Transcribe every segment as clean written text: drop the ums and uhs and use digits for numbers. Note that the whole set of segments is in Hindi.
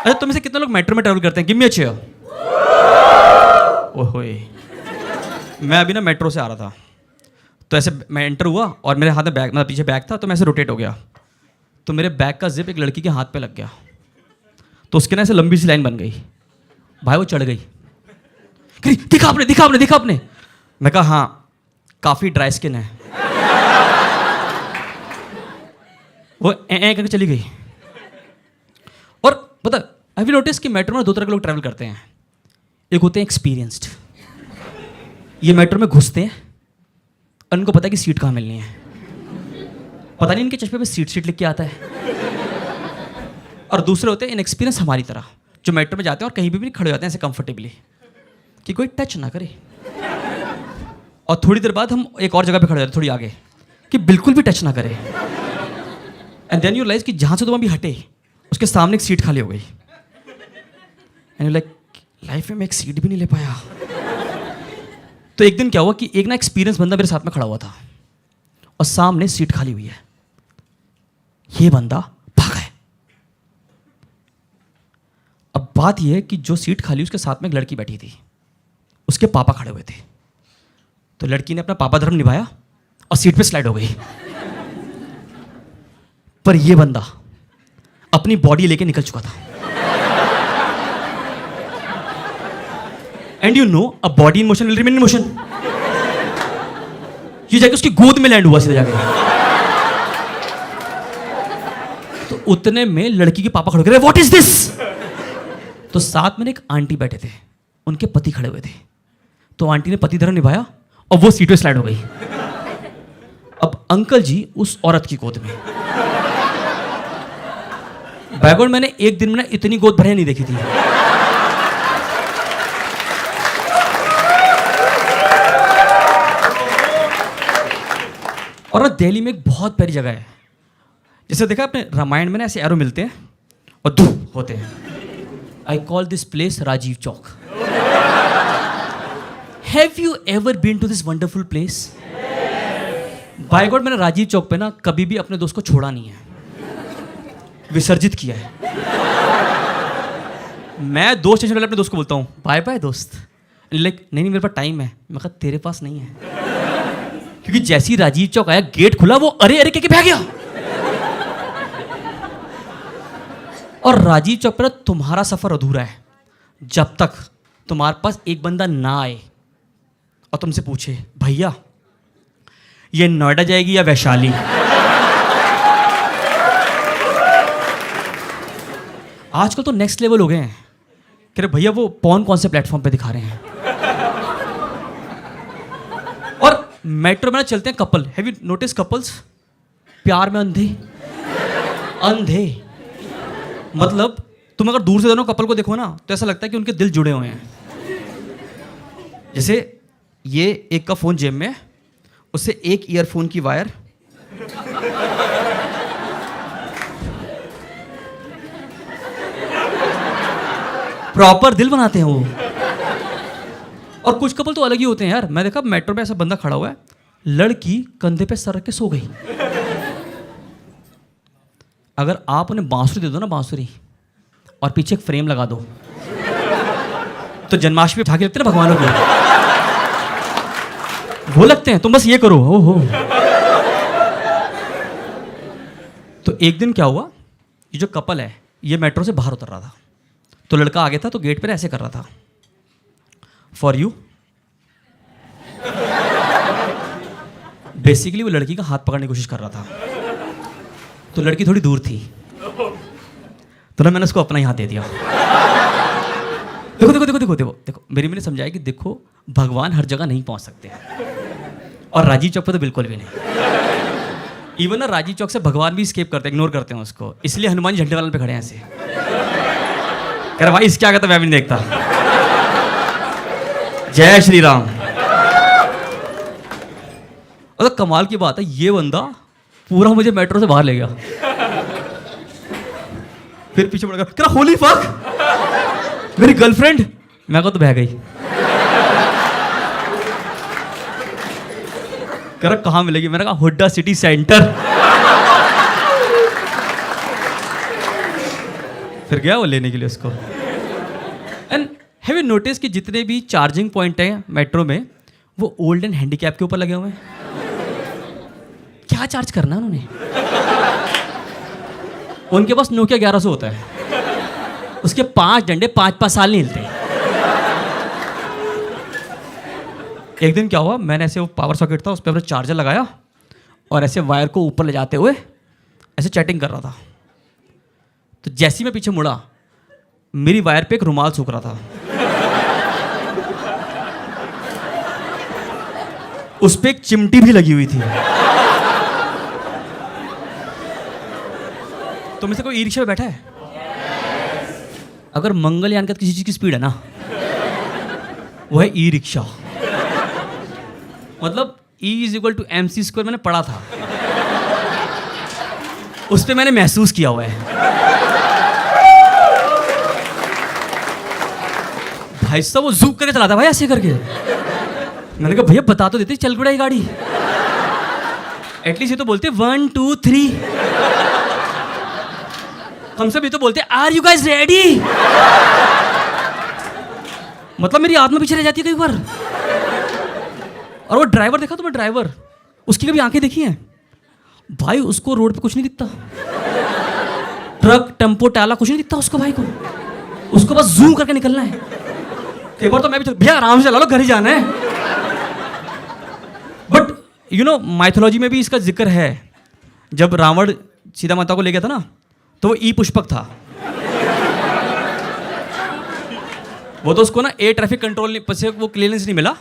अच्छा तुम से कितने लोग मेट्रो में ट्रैवल करते हैं? गिव मी अ चेयर। ओए मैं अभी ना मेट्रो से आ रहा था, तो ऐसे मैं एंटर हुआ और मेरे हाथ में बैग, मतलब पीछे बैग था, तो मैं ऐसे रोटेट हो गया, तो मेरे बैग का जिप एक लड़की के हाथ पे लग गया, तो उसके ना ऐसे लंबी सी लाइन बन गई। भाई वो चढ़ गई, दिखा आपने दिखा आपने दिखा आपने। मैं कहा हाँ काफ़ी ड्राई स्किन है। वो करके चली गई। और पता हैव यू नोटिस कि मेट्रो में दो तरह के लोग ट्रैवल करते हैं। एक होते हैं एक्सपीरियंस्ड, ये मेट्रो में घुसते हैं और इनको पता है कि सीट कहाँ मिलनी है, पता नहीं इनके चश्मे पे सीट लिख के आता है। और दूसरे होते हैं इनएक्सपीरियंस हमारी तरह, जो मेट्रो में जाते हैं और कहीं भी नहीं खड़े हो जाते हैं ऐसे कंफर्टेबली कि कोई टच ना करे, और थोड़ी देर बाद हम एक और जगह पे खड़े हो जाते हैं थोड़ी आगे कि बिल्कुल भी टच ना करे। एंड देन यू रियलाइज कि जहाँ से तुम अभी हटे उसके सामने एक सीट खाली हो गई। एंड यू लाइक लाइफ में मैं एक सीट भी नहीं ले पाया। तो एक दिन क्या हुआ कि एक ना एक्सपीरियंस बंदा मेरे साथ में खड़ा हुआ था और सामने सीट खाली हुई है। ये बंदा भागा है। अब बात यह है कि जो सीट खाली उसके साथ में एक लड़की बैठी थी, उसके पापा खड़े हुए थे, तो लड़की ने अपना पापा धर्म निभाया और सीट पे स्लाइड हो गई। पर यह बंदा अपनी बॉडी लेके निकल चुका था। And you know a body in motion will remain in motion. ये जाके उसकी गोद में लैंड हुआ सीधा जाके। तो उतने में लड़की के पापा खड़े हो गए, व्हाट इज दिस? तो साथ में एक आंटी बैठे थे, उनके पति खड़े हुए थे, तो आंटी ने पति धर्म निभाया और वो सीट पे स्लाइड हो गई। अब अंकल जी उस औरत की गोद में। बैकवर्ड मैंने एक दिन में इतनी गोद भरे नहीं देखी थी। और ना दिल्ली में एक बहुत प्यारी जगह है, जैसे देखा आपने रामायण में ना ऐसे एरो मिलते हैं और धू होते हैं। I call this place Rajiv Chowk. Have you ever been to this wonderful place? By God मैंने राजीव चौक पे ना कभी भी अपने दोस्त को छोड़ा नहीं है, विसर्जित किया है। मैं दो स्टेशन पहले अपने दोस्त को बोलता हूँ बाय बाय दोस्त, लाइक नहीं मेरे पास टाइम है। मैं कहा तेरे पास नहीं है, क्योंकि जैसे ही राजीव चौक आया गेट खुला वो अरे अरे के भाग गया। और राजीव चौक पर तुम्हारा सफर अधूरा है जब तक तुम्हारे पास एक बंदा ना आए और तुमसे पूछे भैया ये नोएडा जाएगी या वैशाली। आजकल तो नेक्स्ट लेवल हो गए हैं, कह रहे भैया वो पॉन कौन से प्लेटफॉर्म पे दिखा रहे हैं। और मेट्रो में चलते हैं couple, have you notice couples प्यार में अंधे अंधे। मतलब तुम अगर दूर से दोनों कपल को देखो ना तो ऐसा लगता है कि उनके दिल जुड़े हुए हैं। जैसे ये एक का फोन जेब में, उससे एक ईयरफोन की वायर प्रॉपर दिल बनाते हैं वो। और कुछ कपल तो अलग ही होते हैं यार। मैं देखा मेट्रो में ऐसा बंदा खड़ा हुआ है, लड़की कंधे पे सर रख के सो गई। अगर आप उन्हें बांसुरी दे दो ना, बांसुरी, और पीछे एक फ्रेम लगा दो, तो जन्माष्टमी उठा के लगते ना भगवानों को, वो लगते हैं। तुम बस ये करो हो। तो एक दिन क्या हुआ, ये जो कपल है ये मेट्रो से बाहर उतर रहा था, तो लड़का आगे था तो गेट पर ऐसे कर रहा था फॉर यू। बेसिकली वो लड़की का हाथ पकड़ने की कोशिश कर रहा था, तो लड़की थोड़ी दूर थी, तो ना मैंने उसको अपना ही हाथ दे दिया। देखो देखो देखो देखो देखो देखो मेरी मैंने समझाया कि देखो भगवान हर जगह नहीं पहुंच सकते, और राजीव चौक पे तो बिल्कुल भी नहीं। इवन ना राजीव चौक से भगवान भी स्केप करते हैं, इग्नोर करते हैं उसको, इसलिए हनुमान जी झंडे वाले पे खड़े हैं ऐसे, कह रहा भाई इसके आगे तो मैं भी नहीं देखता। जय श्री राम। और तो कमाल की बात है, ये बंदा पूरा मुझे मेट्रो से बाहर ले गया, फिर पीछे मुड़ कर होली फक मेरी गर्लफ्रेंड, मैं को तो बह गई। कह रहा कहाँ मिलेगी, मैंने कहा हुड्डा सिटी सेंटर। फिर गया वो लेने के लिए उसको। एंड हैव यू नोटिस कि जितने भी चार्जिंग पॉइंट हैं मेट्रो में वो ओल्ड एंड हैंडीकैप के ऊपर लगे हुए हैं। क्या चार्ज करना है उन्होंने? उनके पास नोकिया 1100 होता है, उसके 5 डंडे 5-5 साल नहीं हिलते। एक दिन क्या हुआ, मैंने ऐसे वो पावर सॉकेट था उस पर अपना चार्जर लगाया और ऐसे वायर को ऊपर ले जाते हुए ऐसे चैटिंग कर रहा था। तो जैसे ही मैं पीछे मुड़ा, मेरी वायर पे एक रुमाल सूख रहा था, उस पे एक चिमटी भी लगी हुई थी। तो में से कोई ई रिक्शा पे बैठा है? अगर मंगलयान का किसी चीज की स्पीड है ना, वो है ई रिक्शा। मतलब E=mc² मैंने पढ़ा था, उस पे मैंने महसूस किया हुआ है। भाई साहब वो जूम करके चलाता है भाई, ऐसे करके। मैंने कहा भैया बता तो देते, चल पड़ा ये गाड़ी। एटलीस्ट ये तो बोलते 1 2 3, हम सब ये तो बोलते आर यू गाइस रेडी। मतलब मेरी आत्मा पीछे रह जाती है कई बार। और वो ड्राइवर देखा तुम्हें, ड्राइवर उसकी कभी आंखें देखी हैं भाई? उसको रोड पे कुछ नहीं दिखता, ट्रक टेम्पो टाला कुछ नहीं दिखता उसको भाई को, उसको बस जूम करके निकलना है। एक बार तो मैं भी भैया आराम से चला लो, घर ही जाना है। बट यू नो माइथोलॉजी में भी इसका जिक्र है। जब रावण सीता माता को ले गया था ना, तो वो ई पुष्पक था। वो तो उसको ना एयर ट्रैफिक कंट्रोल नहीं, पीछे वो क्लियरेंस नहीं मिला,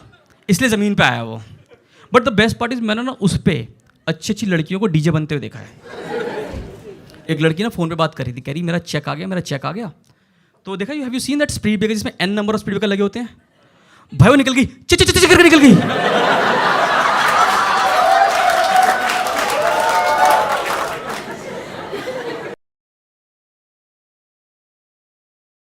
इसलिए ज़मीन पे आया वो। But the best part is, मैंने ना उस पर अच्छी अच्छी लड़कियों को डीजे बनते हुए देखा है। एक लड़की ना फ़ोन पे बात कर रही थी, कह रही मेरा चेक आ गया, मेरा चेक आ गया। तो देखा, have you seen that speed breaker जिसमें n number of speed breaker लगे होते हैं? भाई वो निकल गई, चिच चिच चिच करके निकल गई।